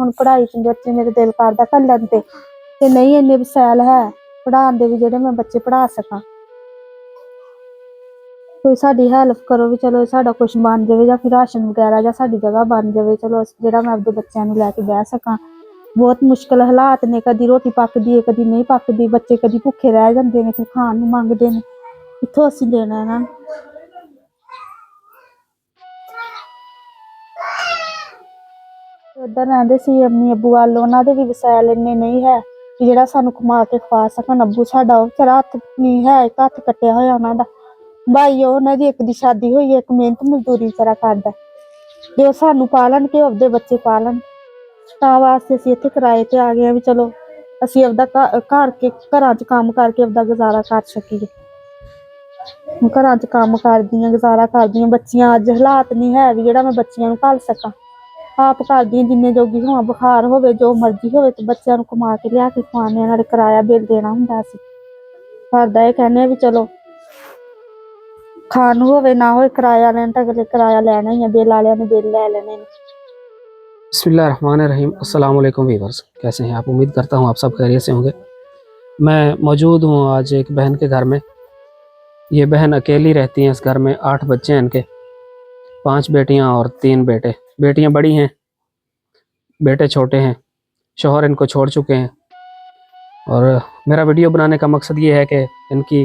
ਹੁਣ पढ़ाई च बच्चे मेरे दिल करदा घल्लण ते नहीं इन्ने वसैल है पढ़ाउण दे भी जेह्ड़े मैं बच्चे पढ़ा सकां। कोई साडी हैल्प करो भी चलो साडा कुछ बन जावे जां फिर राशन वगैरा जां साडी जगह बन जावे चलो जेह्ड़ा मैं अपने बच्चों नूं लैके बह सकां। बहुत मुश्किल हालात ने कदी रोटी पकदी है कदी नहीं पकदी बच्चे कदी भुखे रह जांदे ने फिर खाण नूं मंगदे ने कित्थों असीं देना इन्हां नूं। उधर रहिंदे सी अम्मी अब्बू वाल उन्हां दे भी वसैल इन्ने नहीं है कि जेह्ड़ा सानूं कमा के खवा सकन। अब्बू साडा ओह बेचारा हत्थ नहीं है इक हत्थ कट्टिया होया उन्हां दा भाई उन्हां दी इक दी शादी होई है इक मेहनत मजदूरी करा करदा ते ओह सानूं पालन के अपने बच्चे पालन तां वास्ते असीं इत्थे किराए ते आ गए भी चलो असीं अपदा घरां च कम्म करके अपदा गुजारा कर सकीए। घरां च कम्म करदी आं गुजारा करदी आं बच्चियां अज्ज हालात नहीं है भी जेह्ड़ा मैं बच्चियां नूं घल्ल सकां। आप करदी आं जिन्ने जोगी होवां बुखार होवे जो मर्जी होवे ते बच्चों नूं कमा के लिया के खवाने नाले किराया बिल देना हुंदा असीं घर दा एह् कहने भी चलो खाण नूं होवे ना होवे किराया लैन तां अगले किराया लैना ही है बिल वालियां ने बिल लै लैने ने। बिस्मिल्लाहिर्रहमानिर्रहीम। अस्सलाम वालेकुम व्यूअर्स, कैसे हैं आप? उम्मीद करता हूँ आप सब खैरियत से होंगे। मैं मौजूद हूँ आज एक बहन के घर में। ये बहन अकेली रहती हैं इस घर में। 8 बच्चे हैं इनके, 5 बेटियां और 3 बेटे। बेटियां बड़ी हैं, बेटे छोटे हैं। शौहर इनको छोड़ चुके हैं और मेरा वीडियो बनाने का मकसद ये है कि इनकी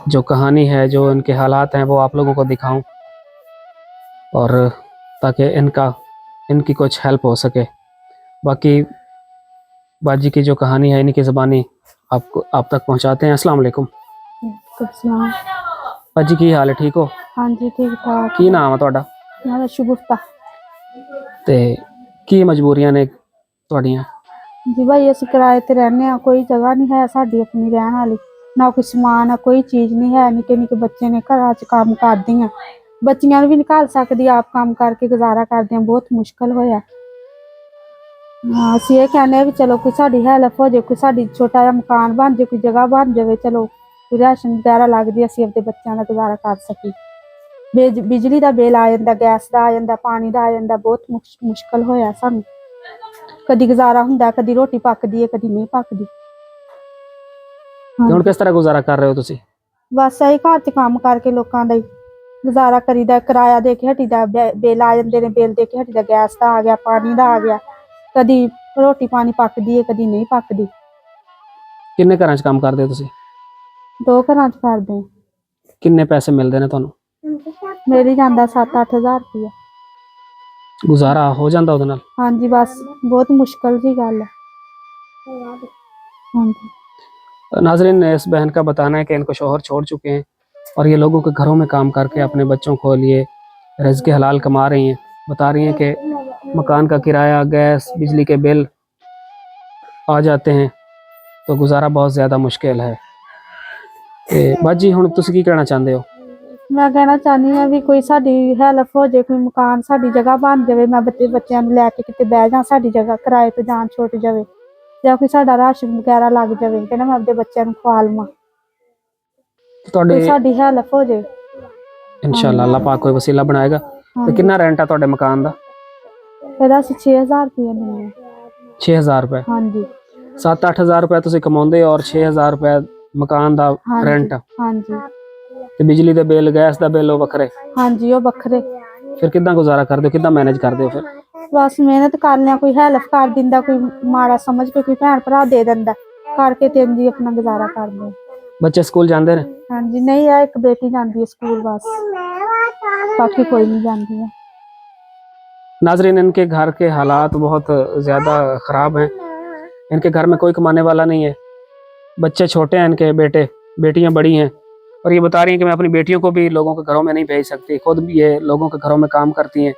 जो कहानी है, जो इनके हालात हैं वो आप लोगों को दिखाऊं और ताकि इनकी कुछ हेल्प हो सके। बाकी बाजी की जो कहानी है इन्हीं की ज़बानी आप तक पहुंचाते हैं। अस्सलाम वालेकुम बाजी, की हाल है? ठीक हो? हाँ जी ठीक ठाक। की नाम है तुहाडा? मेरा शगुफ्ता। ते की मजबूरियां ने तुहाडियां? जी भाई असीं किराए ते रैह्ने आं, कोई जगह नहीं है साडी अपनी रैहण वाली, ना कोई समान है, कोई चीज़ नहीं है। निक्के निक्के बच्चे ने, घरां च कम्म करदी आं, बच्चियां नूं भी नहीं घल्ल सकदी, आप कम्म करके गुजारा करदे आं, बहुत मुश्किल होया। असीं एह् कहने भी चलो कोई साडी हैल्प हो जाए, कोई साडी छोटा जिहा मकान बन जाए, कोई जगह बन जावे, चलो कोई राशन वगैरा लग जाए, असीं अपने बच्चों दा गुजारा कर सकीए। बिजली दा बिल आ जांदा, गैस दा आ जांदा, पानी दा आ जांदा, बहुत मुश्किल होया सानूं। कदी गुजारा हुंदा, कदी रोटी पकदी है, कदी नहीं पकदी। हुण किस तरह गुजारा कर रहे हो तुसीं? बस असीं घर च कम्म करके लोकां दा गुजारा करीदा, किराया दे के हटीदा, बिल आ जांदे ने, बिल दे के हटीदा, गैस दा आ गया, पानी दा आ गया, कदी रोटी पानी पकदी है, कदी नहीं पकदी। किन्ने घरां च कम्म करदे हो तुसीं? 2 घरां च करदे आं। किन्ने पैसे मिलदे ने तुहानूं? मिल जांदा 7-8 हज़ार रुपया। गुजारा हो जांदा उहदे नाल? हाँ जी बस बहुत मुश्किल जी गल है। हाँ जी। नाज़रीन, इस बहन का बताना है कि इनको शौहर छोड़ चुके हैं और ये लोगों के घरों में काम करके अपने बच्चों को लिए रिज़्क़ हलाल कमा रही हैं। बता रही हैं कि मकान का किराया, गैस, बिजली के बिल आ जाते हैं तो गुजारा बहुत ज़्यादा मुश्किल है। बाजी हुण तुसीं की कहना चाहते हो? मैं कहना चाहनी हाँ भी कोई साडी हैल्प हो जाए, कोई मकान साडी जगह बन जाए, मैं बच्चों नूं लैके किते बह जां, साडी जगह किराए ते जान छुट जाए, जां कोई साडा राशन वगैरा लग जाए जेह्ड़ा मैं अपने बच्चों नूं खवा लवां, कोई साडी हैल्प हो जाए। इंशाअल्लाह अल्लाह पाक कोई वसीला बनाएगा। तो कितना रेंट है तुहाडे मकान दा? ਇਹਦਾ ਅਸੀਂ 6000 रुपया ਦਿੰਦੇ ਹਾਂ। 6000 रुपए? ਹਾਂਜੀ। 7-8 हज़ार रुपए तुसीं कमाउंदे और 6000 रुपए मकान दा रेंट? ਹਾਂਜੀ। ते बिजली दे बिल, गैस दा बिल ਉਹ ਵੱਖਰੇ? ਹਾਂਜੀ ਉਹ ਵੱਖਰੇ। ਫਿਰ ਕਿੱਦਾਂ ਗੁਜ਼ਾਰਾ ਕਰਦੇ ਹੋ, ਕਿੱਦਾਂ ਮੈਨੇਜ ਕਰਦੇ ਹੋ ਫਿਰ? ਬਸ ਮਿਹਨਤ ਕਰਨੇ ਆ, ਕੋਈ ਹੈਲਪ ਕਰ ਦਿੰਦਾ, ਕੋਈ ਮਾੜਾ ਸਮਝ ਕੇ ਕੋਈ ਭੈਣ ਭਰਾ ਦੇ ਦਿੰਦਾ, ਕਰਕੇ ਤੇ ਇੰਝ ਹੀ ਆਪਣਾ ਗੁਜ਼ਾਰਾ ਕਰਦੇ ਆ। ਬੱਚੇ ਸਕੂਲ ਜਾਂਦੇ ਨੇ? ਹਾਂਜੀ नहीं है, एक बेटी जाती है स्कूल बस, बाकी कोई नहीं जाती है। नाजरीन, इनके घर के हालात बहुत ज़्यादा ख़राब हैं। इनके घर में कोई कमाने वाला नहीं है, बच्चे छोटे हैं इनके, बेटियां बड़ी हैं और ये बता रही हैं कि मैं अपनी बेटियों को भी लोगों के घरों में नहीं भेज सकती, खुद भी ये लोगों के घरों में काम करती हैं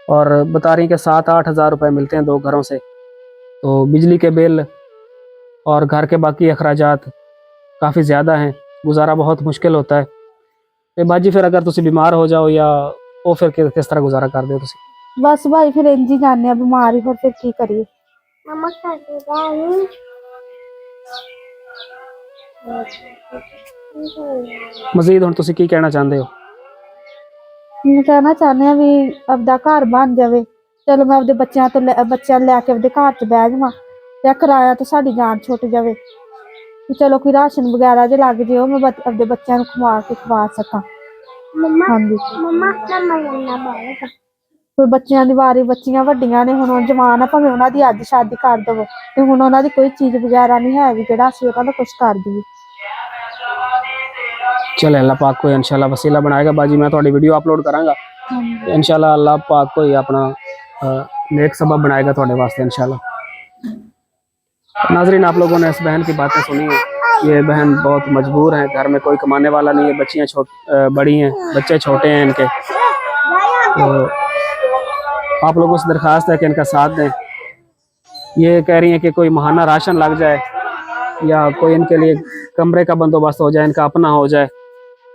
और बता रही हैं कि 7-8 हज़ार रुपये मिलते हैं 2 घरों से। तो बिजली के बिल और घर के बाकी अखराजात काफ़ी ज़्यादा हैं, गुजारा बहुत मुश्किल होता है। तो बाजी फिर अगर तुसी बीमार हो जाओ या वो फिर किस तरह गुजारा कर दो तुसी? बस भाई फिर इंज ही जाने आ, बीमार ही फिर की करिए। मजीद हुण तुसी की कहना चाहते हो? मैं कहना चाहने भी अपना घर बन जाए, ਚਲੋ ਮੈਂ ਆਪਦੇ ਬੱਚਿਆਂ ਨੂੰ ਲੈ ਕੇ ਆਪਦੇ ਘਰ 'ਚ ਬਹਿ ਜਾਵਾਂ ਤੇ ਆਹ ਕਿਰਾਇਆ ਤੇ ਸਾਡੀ ਜਾਨ ਛੁੱਟ ਜਾਵੇ ਤੇ ਚਲੋ ਕੋਈ ਰਾਸ਼ਨ ਵਗੈਰਾ ਜੇ ਲੱਗ ਜੇ ਉਹ ਮੈਂ ਆਪਦੇ ਬੱਚਿਆਂ ਨੂੰ ਖਵਾ ਸਕਾਂ। ਹਾਂਜੀ ਕੋਈ ਬੱਚਿਆਂ ਦੀ ਵਾਰੀ, ਬੱਚੀਆਂ ਵੱਡੀਆਂ ਨੇ ਹੁਣ ਜਵਾਨ ਆ, ਭਾਵੇਂ ਉਹਨਾਂ ਦੀ ਅੱਜ ਸ਼ਾਦੀ ਕਰ ਦਵੋ ਤੇ ਹੁਣ ਉਹਨਾਂ ਦੀ ਕੋਈ ਚੀਜ਼ ਵਗੈਰਾ नहीं है भी ਜਿਹੜਾ ਅਸੀਂ ਉਹਨਾਂ ਦਾ कुछ कर दईए। चले अल्लाह पाक को इंशाल्लाह वसीला बनाएगा। बाजी मैं थोड़ी वीडियो अपलोड करांगा, इंशाल्लाह अल्लाह पाक को ही अपना नेक सबब बनाएगा थोड़े वास्ते इंशाल्लाह। नाजरीन, आप लोगों ने इस बहन की बातें सुनी है। ये बहन बहुत मजबूर है, घर में कोई कमाने वाला नहीं है, बच्चियाँ बड़ी हैं, बच्चे छोटे हैं इनके। तो आप लोगों से दरख्वास्त है कि इनका साथ दें। ये कह रही हैं कि कोई माहाना राशन लग जाए या कोई इनके लिए कमरे का बंदोबस्त हो जाए, इनका अपना हो जाए।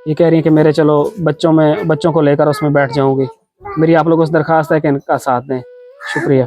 ये कह रही हैं कि मेरे चलो बच्चों को लेकर उसमें बैठ जाऊंगी। मेरी आप लोगों से दरख्वास्त है कि इनका साथ दें। शुक्रिया।